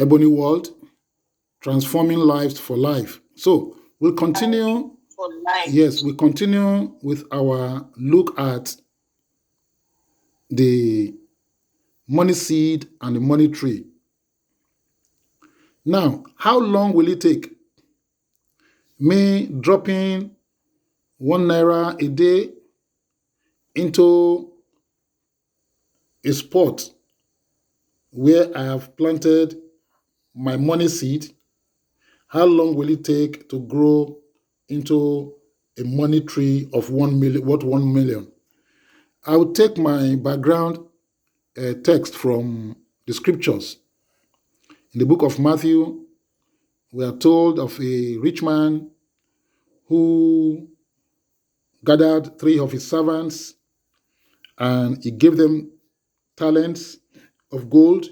Ebony World, Transforming Lives for Life. So we'll continue. For life. Yes, we continue with our look at the money seed and the money tree. Now, how long will it take me dropping 1 naira a day into a spot where I have planted my money seed? How long will it take to grow into a money tree of 1 million, worth 1 million? I will take my background text from the scriptures. In the book of Matthew, we are told of a rich man who gathered 3 of his servants and he gave them talents of gold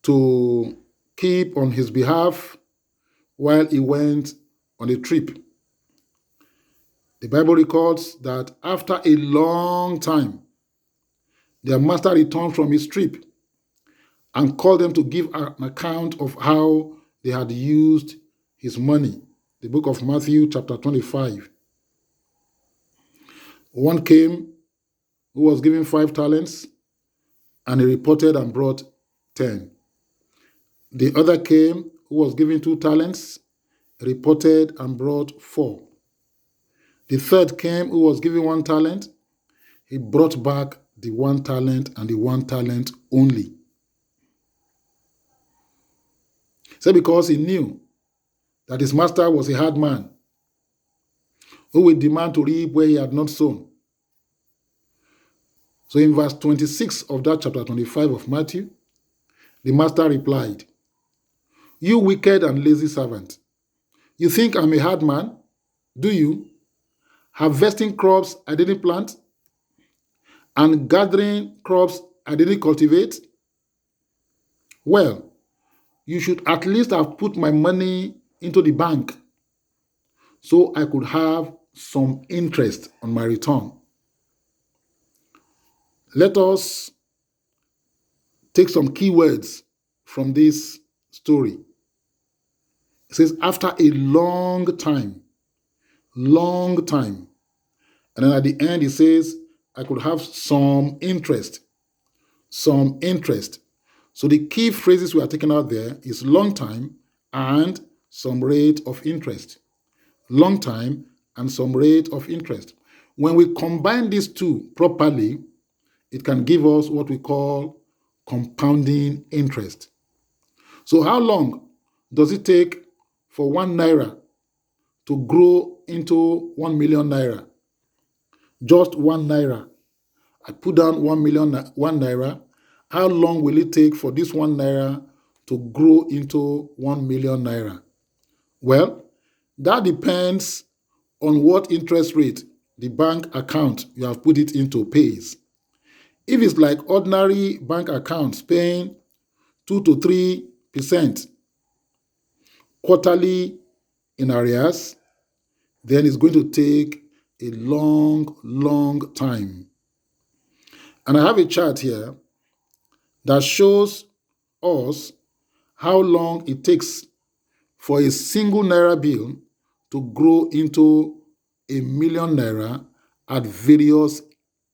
to keep on his behalf while he went on a trip. The Bible records that after a long time, their master returned from his trip and called them to give an account of how they had used his money. The book of Matthew, chapter 25. One came who was given 5 talents, and he reported and brought 10. The other came who was given 2 talents, reported and brought 4. The third came who was given 1 talent. He brought back the 1 talent and the 1 talent only. So because he knew that his master was a hard man who would demand to reap where he had not sown. So in verse 26 of that chapter 25 of Matthew, the master replied, "You wicked and lazy servant, you think I'm a hard man? Do you? Harvesting crops I didn't plant and gathering crops I didn't cultivate? Well, you should at least have put my money into the bank so I could have some interest on my return." Let us take some key words from this story. It says, after a long time, and then at the end it says, I could have some interest. So the key phrases we are taking out there is long time and some rate of interest. Long time and some rate of interest. When we combine these two properly, it can give us what we call compounding interest. So how long does it take for 1 naira to grow into 1 million naira? Just 1 naira. I put down 1 naira. How long will it take for this 1 naira to grow into 1 million naira? Well, that depends on what interest rate the bank account you have put it into pays. If it's like ordinary bank accounts paying 2 to 3% quarterly in arrears, then it's going to take a long time. And I have a chart here that shows us how long it takes for a single naira bill to grow into a million naira at various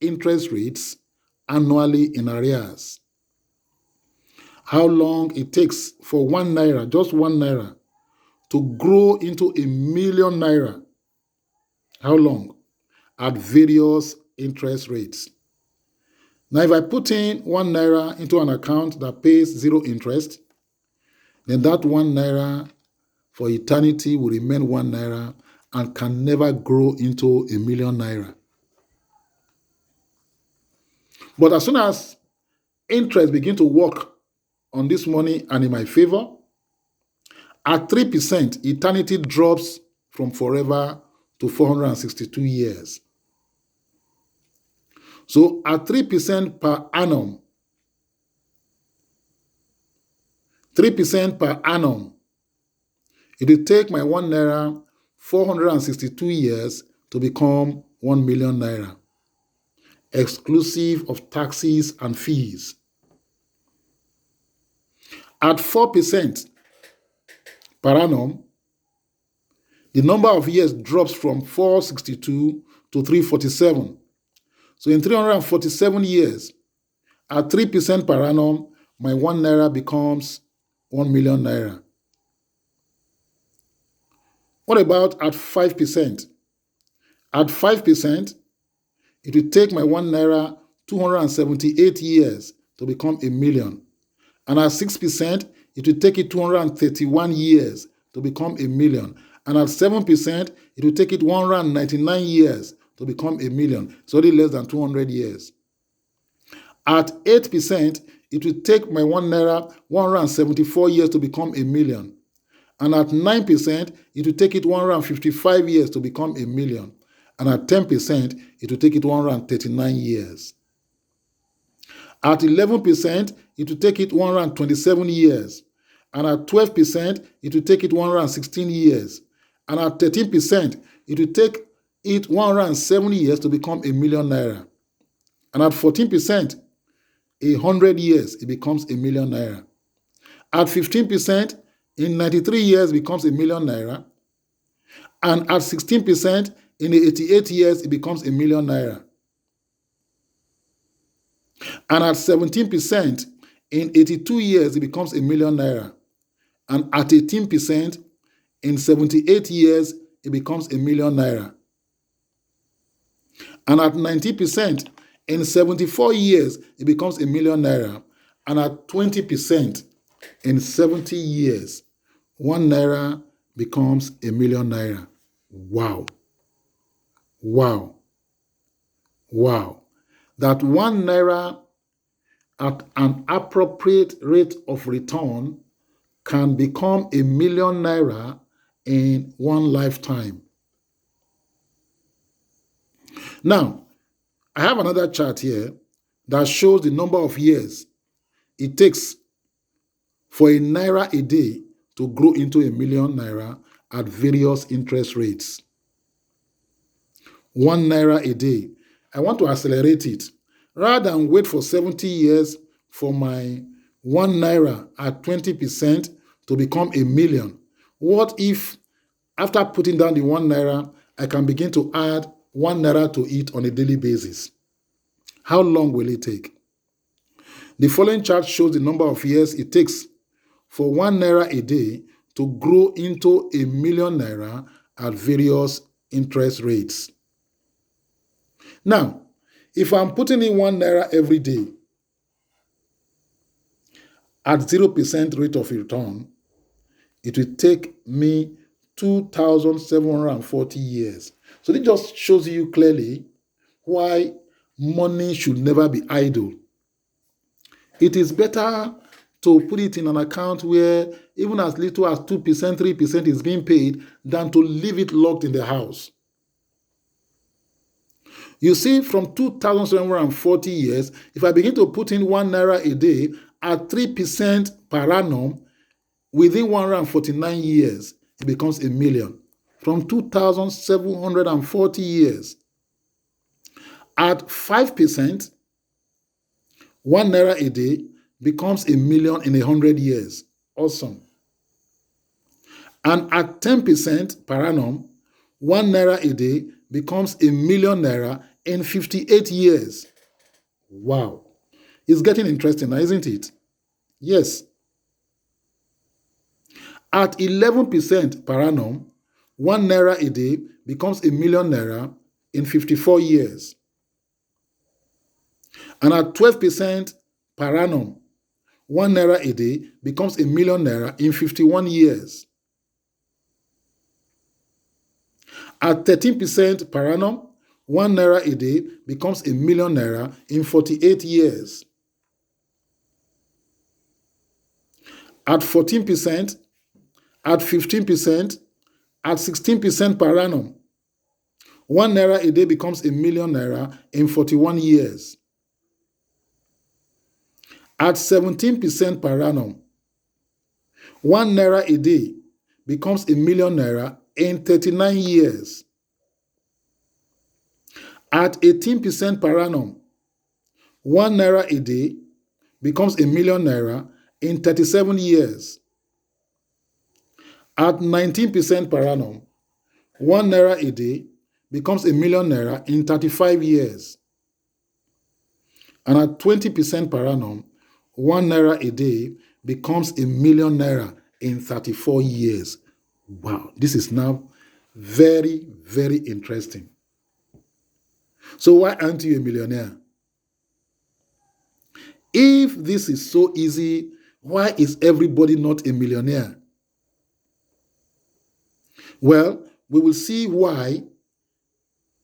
interest rates annually in arrears. How long it takes for 1 naira, just 1 naira, to grow into a million naira. How long? At various interest rates. Now, if I put in 1 naira into an account that pays 0 interest, then that 1 naira for eternity will remain 1 naira and can never grow into a million naira. But as soon as interest begin to work on this money and in my favor, at 3%, eternity drops from forever to 462 years. So at 3% per annum, 3% per annum, it will take my 1 naira 462 years to become 1 million naira, exclusive of taxes and fees. At 4% per annum, the number of years drops from 462 to 347. So in 347 years, at 3% per annum, my 1 naira becomes 1 million naira. What about at 5%? At 5%, it will take my 1 naira 278 years to become a million. And at 6%, it will take it 231 years to become a million. And at 7%, it will take it 199 years to become a million. It's already less than 200 years. At 8%, it will take my 1 naira 174 years to become a million. And at 9%, it will take it 155 years to become a million. And at 10%, it will take it 139 years. At 11%, it will take it 127 years. And at 12%, it will take it 116 years. And at 13%, it will take it 107 years to become a million naira. And at 14%, 100 years, it becomes a million naira. At 15%, in 93 years, it becomes a million naira. And at 16%, in 88 years, it becomes a million naira. And at 17%, in 82 years, it becomes a million naira. And at 18%, in 78 years, it becomes a million naira. And at 90%, in 74 years, it becomes a million naira. And at 20%, in 70 years, 1 naira becomes a million naira. Wow. Wow. Wow. That 1 naira at an appropriate rate of return can become a million naira in one lifetime. Now, I have another chart here that shows the number of years it takes for a naira a day to grow into a million naira at various interest rates. 1 naira a day. I want to accelerate it. Rather than wait for 70 years for my 1 naira at 20% to become a million, what if after putting down the 1 naira, I can begin to add 1 naira to it on a daily basis? How long will it take? The following chart shows the number of years it takes for 1 naira a day to grow into a million naira at various interest rates. Now, if I'm putting in 1 naira every day at 0% rate of return, it will take me 2,740 years. So this just shows you clearly why money should never be idle. It is better to put it in an account where even as little as 2%, 3% is being paid than to leave it locked in the house. You see, from 2,740 years, if I begin to put in 1 naira a day at 3% per annum, within 149 years, it becomes a million. From 2,740 years. At 5%, 1 naira a day becomes a million in 100 years. Awesome. And at 10% per annum, 1 naira a day becomes a million naira in 58 years. Wow. It's getting interesting now, isn't it? Yes. At 11% per annum, 1 naira a day becomes a million naira in 54 years. And at 12% per annum, 1 naira a day becomes a million naira in 51 years. At 13% per annum, 1 naira a day becomes a million naira in 48 years. At 14%, at 15%, at 16% per annum, 1 naira a day becomes a million naira in 41 years. At 17% per annum, 1 naira a day becomes a million naira in 39 years. At 18% per annum, 1 naira a day becomes a million naira in 37 years. At 19% per annum, 1 naira a day becomes a million naira in 35 years. And at 20% per annum, 1 naira a day becomes a million naira in 34 years. Wow, this is now very, very interesting. So why aren't you a millionaire? If this is so easy, why is everybody not a millionaire? Well, we will see why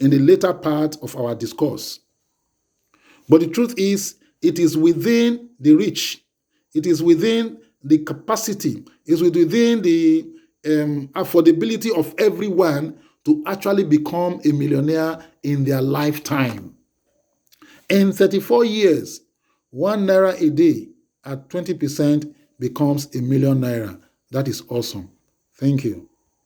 in the later part of our discourse. But the truth is, it is within the reach, it is within the capacity, it is within the affordability of everyone to actually become a millionaire in their lifetime. In 34 years, 1 naira a day at 20% becomes a million naira. That is awesome. Thank you.